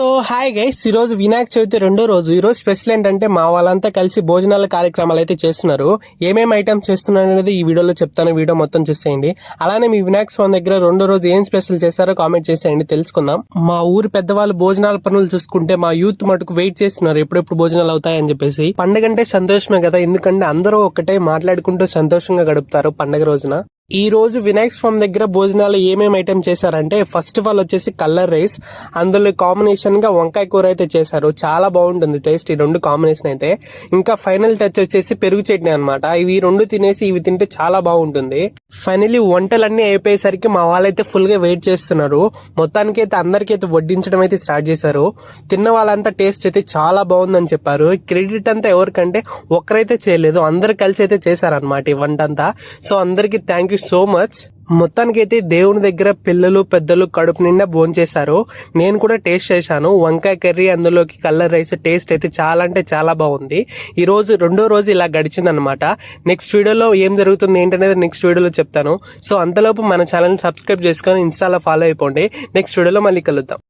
So hi guys, ఈ రోజు వినాయక చవితి రెండో రోజు. ఈ రోజు స్పెషల్ ఏంటంటే మా వాళ్ళంతా కలిసి భోజనాల కార్యక్రమాలు అయితే చేస్తున్నారు. ఏమేమి ఐటమ్స్ చేస్తున్నారు అనేది ఈ వీడియోలో చెప్తాను. వీడియో మొత్తం చూసేయండి. అలానే మీ వినాయక స్వామి దగ్గర రెండో రోజు ఏం స్పెషల్ చేశారో కామెంట్ చేసేయండి, తెలుసుకుందాం. మా ఊరి పెద్దవాళ్ళు భోజనాల పనులు చూసుకుంటే మా యూత్ మటుకు వెయిట్ చేస్తున్నారు ఎప్పుడెప్పుడు భోజనాలు అవుతాయని చెప్పేసి. పండుగ అంటే సంతోషమే కదా, ఎందుకంటే అందరూ ఒకటే మాట్లాడుకుంటూ సంతోషంగా గడుపుతారు పండుగ రోజున. ఈ రోజు వినాయక స్వామి దగ్గర భోజనాలు ఏమేమి ఐటమ్ చేశారంటే, ఫస్ట్ ఆఫ్ ఆల్ వచ్చేసి కలర్ రైస్, అందులో కాంబినేషన్ గా వంకాయ కూర అయితే చేశారు. చాలా బాగుంటుంది టేస్ట్ ఈ రెండు కాంబినేషన్ అయితే. ఇంకా ఫైనల్ టచ్ వచ్చేసి పెరుగు చట్నీ అనమాట. ఇవి రెండు తినేసి ఇవి తింటే చాలా బాగుంటుంది. ఫైనలీ వంటలన్నీ అయిపోయేసరికి మా వాళ్ళైతే ఫుల్ గా వెయిట్ చేస్తున్నారు. మొత్తానికి అయితే అందరికైతే వడ్డించడం అయితే స్టార్ట్ చేశారు. తిన్న వాళ్ళంతా టేస్ట్ అయితే చాలా బాగుందని చెప్పారు. క్రెడిట్ అంతా ఎవరికంటే ఒక్కరైతే చేయలేదు, అందరు కలిసి అయితే చేశారనమాట ఈ వంట అంతా. సో అందరికి థ్యాంక్ యూ సో మచ్. మొత్తానికైతే దేవుని దగ్గర పిల్లలు పెద్దలు కడుపు నిండా భోంచేశారు. నేను కూడా టేస్ట్ చేశాను. వంకాయ కర్రీ, అందులోకి కలర్ రైస్ టేస్ట్ అయితే చాలా అంటే చాలా బాగుంది. ఈ రోజు రెండో రోజు ఇలా గడిచింది అనమాట. నెక్స్ట్ వీడియోలో ఏం జరుగుతుంది ఏంటనేది నెక్స్ట్ వీడియోలో చెప్తాను. సో అంతలోపు మన ఛానల్ సబ్స్క్రైబ్ చేసుకొని ఇన్స్టాలో ఫాలో అయిపోండి. నెక్స్ట్ వీడియోలో మళ్ళీ కలుద్దాం.